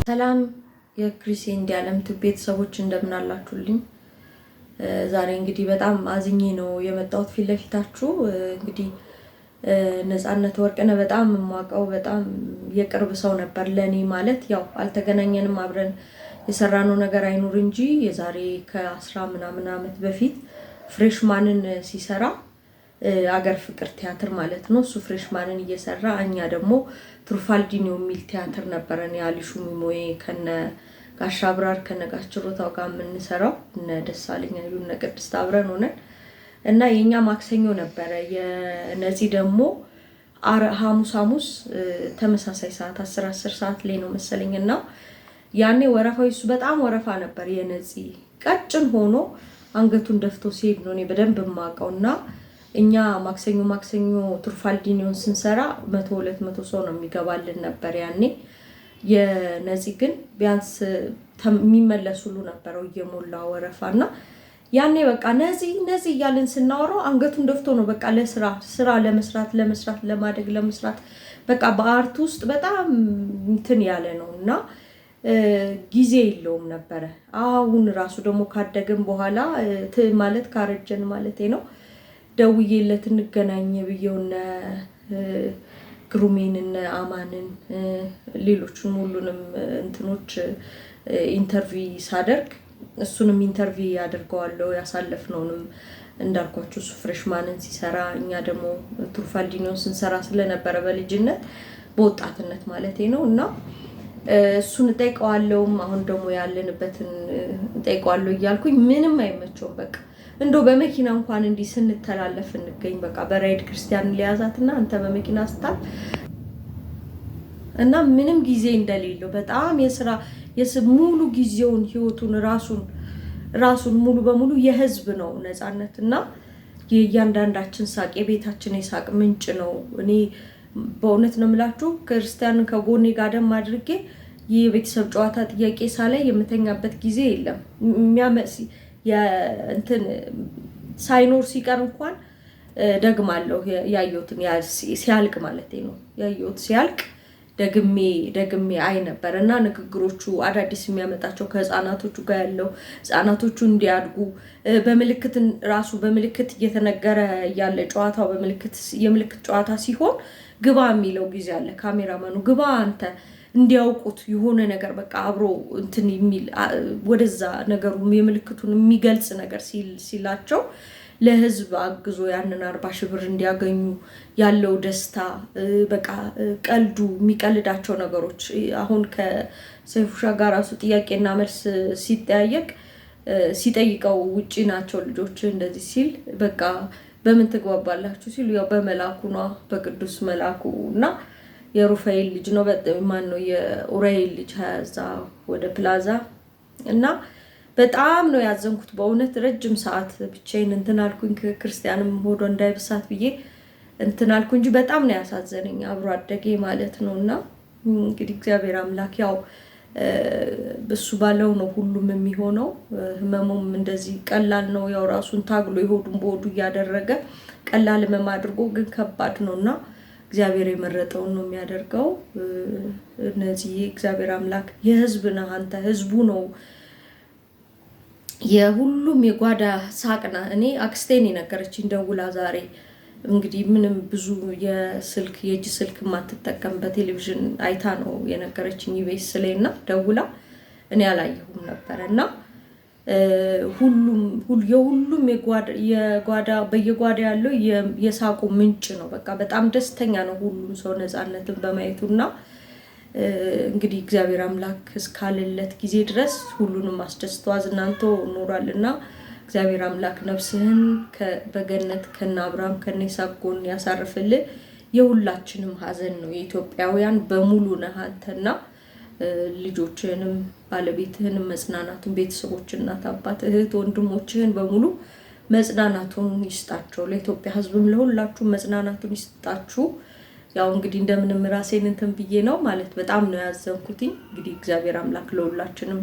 ሰላም የክሪስ እንዲያለም ቤተሰቦች እንደምን አላችሁልኝ? ዛሬ እንግዲህ በጣም አዝኜ ነው የመጣሁት ፊት ለፊታችሁ። እንግዲህ ነፃነት ወርቅነህ በጣም የማውቀው በጣም የቅርብ ሰው ነበር ለኔ ማለት ያው አልተገናኘንም፣ አብረን የሰራነው ነገር አይኖር እንጂ የዛሬ ከ10 ምናምን ዓመት በፊት ፍሬሽማንን ሲሰራ አገር ፍቅር ቲያትር ማለት ነው። እሱ ፍሬሽማንን እየሰራ እኛ ደግሞ ትሩፋልዲኒዮ የሚል ቲያትር ነበረን ያሊሹ ሚሞዬ ከነ ጋሽ አብራር ከነ ጋሽ ችሮታው ጋር የምንሰራው እነ ደሳለኝ እነ ቅድስት አብረን ሆነን እና የኛ ማክሰኞ ነበረ። የነዚህ ደግሞ ሐሙስ ተመሳሳይ ሰዓት 10 ሰዓት ላይ ነው መሰለኝና ያኔ ወረፋው እሱ በጣም ወረፋ ነበር። የነዚህ ቀጭን ሆኖ አንገቱን ደፍቶ ሲሄድ ነው እኔ በደንብ የማውቀውና እኛ ማክሰኞ ትሩፋልዲኒዮን ስንሰራ 100-200 ሰው ነው የሚገባልን ነበር ያኔ። የነዚህ ግን ቢያንስ የሚመለሱሉ ነበረው እየሞላ ወረፋና ያኔ በቃ ነዚህ እያልን ስናወራው አንገቱን ደፍቶ ነው በቃ ስራ ለመስራት ለማደግ ለመስራት በቃ በአርት ውስጥ በጣም እንትን ያለ ነውና ጊዜ የለውም ነበረ። አሁን ራሱ ደግሞ ካደግን በኋላ ማለት ካረጀን ማለቴ ነው ደውዬለት እንገናኝ ብየውና ግሩሜን አማንን ሌሎችን ሁሉንም እንትኖች ኢንተርቪው ሳደርግ እሱንም ኢንተርቪው ያደርገዋለሁ። ያሳለፍነውንም እንዳልኳችሁ እሱ ፍሬሽማንን ሲሰራ እኛ ደግሞ ትሩፋልዲኒዮን ስንሰራ ስለነበረ በልጅነት በወጣትነት ማለቴ ነው እና እሱን ጠይቀዋለሁ። አሁን ደግሞ ያለንበትን ጠይቀዋለሁ እያልኩኝ ምንም አይመቸውም። በቃ እንደው በመኪና እንኳን እንዲህ ስንተላለፍ እንገኝ በቃ በራይድ ክርስቲያን ሊያዛትና አንተ በመኪና ስታል እና ምንም ጊዜ እንደሌለው በጣም ሙሉ ጊዜውን ህይወቱን ራሱን ሙሉ በሙሉ የህዝብ ነው ነፃነትና የእያንዳንዳችን ሳቅ የቤታችን የሳቅ ምንጭ ነው። እኔ በእውነት ነው የምላችሁ ክርስቲያንን ከጎኔ ጋር ደም አድርጌ የቤተሰብ ጨዋታ ጥያቄ ሳላይ የምተኛበት ጊዜ የለም። እንትን ሳይኖር ሲቀር እንኳን ደግማለሁ ያየሁትን ሲያልቅ ማለት ነው። ያየሁት ሲያልቅ ደግሜ አይ ነበር እና ንግግሮቹ አዳዲስ የሚያመጣቸው ከህፃናቶቹ ጋር ያለው ህፃናቶቹ እንዲያድጉ በምልክት እየተነገረ ያለ ጨዋታው የምልክት ጨዋታ ሲሆን ግባ የሚለው ጊዜ አለ። ካሜራማኑ ግባ አንተ እንዲያውቁት የሆነ ነገር በቃ አብሮ እንትን የሚል ወደዛ ነገሩ የምልክቱን የሚገልጽ ነገር ሲላቸው ለህዝብ አግዞ ያንን 40,000 ብር እንዲያገኙ ያለው ደስታ በቃ ቀልዱ የሚቀልዳቸው ነገሮች አሁን ከሰይፉሻ ጋር ራሱ ጥያቄና መልስ ሲጠይቀው ውጪ ናቸው ልጆች እንደዚህ ሲል በቃ በምን ትግባባላችሁ ሲሉ ያው በመላኩ ነው በቅዱስ መላኩ እና የሩፋኤል ልጅ ነው ማን ነው የኡራኤል ልጅ ያዛ ወደ ፕላዛ እና በጣም ነው ያዘንኩት በእውነት ረጅም ሰዓት ብቻዬን እንትን አልኩኝ። ክርስቲያንም ሆዶ እንዳይብሳት ብዬ እንትን አልኩ እንጂ በጣም ነው ያሳዘነኝ አብሮ አደጌ ማለት ነውና እንግዲህ እግዚአብሔር አምላክ ያው በሱ ባለው ነው ሁሉም የሚሆነው። ህመሙም እንደዚህ ቀላል ነው ያው ራሱን ታግሎ ይሆዱን በሆዱ ያደረገ ቀላል ህመም አድርጎ ግን ከባድ ነውና እግዚአብሔር የመረጠው ነው የሚያደርገው። እነዚህ እግዚአብሔር አምላክ የህዝብ ነው አንተ ህዝቡ ነው የሁሉም የጓዳ ሳቅና እኔ አክስቴን የነገረችኝ ደውላ ዛሬ እንግዲህ ምንም ብዙ የእጅ ስልክ ማትጠቀም በቴሌቪዥን አይታ ነው የነገረችኝ ኢቢኤስ ላይና ደውላ እኔ አላየሁም ነበርና የሁሉም የጓዳ በየጓዳ ያለው የሳቁ ምንጭ ነው። በቃ በጣም ደስተኛ ነው ሁሉም ሰው ነፃነትን በማየቱና እንግዲህ እግዚአብሔር አምላክ እስካለለት ጊዜ ድረስ ሁሉንም አስደስቶ አዝናንቶ ኖሯልና እግዚአብሔር አምላክ ነፍስህን በገነት ከነ አብርሃም ከነ ይስሐቅ ጎን ያሳርፍልህ። የሁላችንም ሀዘን ነው የኢትዮጵያውያን በሙሉ ነህ አንተና ልጆችህንም ባለቤትህንም መጽናናቱን ቤተሰቦችህን እናት አባት እህት ወንድሞችህን በሙሉ መጽናናቱን ይስጣቸው። ለኢትዮጵያ ህዝብም ለሁላችሁ መጽናናቱን ይስጣችሁ። ያው እንግዲህ እንደምንም ራሴን እንትን ብዬ ነው ማለት በጣም ነው ያዘንኩት። እንግዲህ እግዚአብሔር አምላክ ለሁላችንም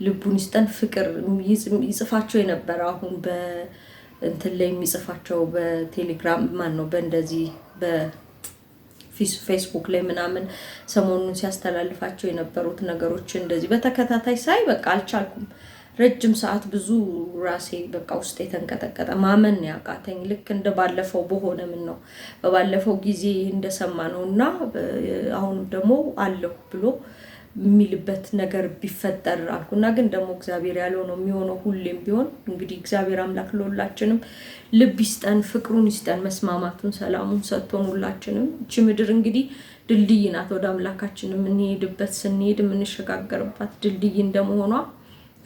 ልቡን ይስጠን። ፍቅር ይጽፋቸው የነበረ አሁን በእንትን ላይ የሚጽፋቸው በቴሌግራም ማን ነው በእንደዚህ ፌስቡክ ላይ ምናምን ሰሞኑን ሲያስተላልፋቸው የነበሩት ነገሮች እንደዚህ በተከታታይ ሳይ በቃ አልቻልኩም። ረጅም ሰዓት ብዙ ራሴ በቃ ውስጥ የተንቀጠቀጠ ማመን ያቃተኝ ልክ እንደ ባለፈው በሆነ ምን ነው በባለፈው ጊዜ እንደሰማ ነውና አሁን ደግሞ አለሁ ብሎ የሚልበት ነገር ቢፈጠር አልኩና ግን ደግሞ እግዚአብሔር ያለው ነው የሚሆነው ሁሌም ቢሆን እንግዲህ እግዚአብሔር አምላክ ለሁላችንም ልብ ይስጠን፣ ፍቅሩን ይስጠን፣ መስማማቱን ሰላሙን ሰጥቶን ሁላችንም እቺ ምድር እንግዲህ ድልድይ ናት ወደ አምላካችን የምንሄድበት ስንሄድ የምንሸጋገርባት ድልድይ እንደመሆኗ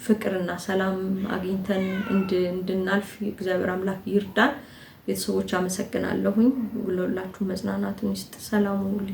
ፍቅርና ሰላም አግኝተን እንድናልፍ እግዚአብሔር አምላክ ይርዳን። ቤተሰቦች አመሰግናለሁኝ። ሁላችሁ መጽናናቱን ይስጥ። ሰላም ሁሉ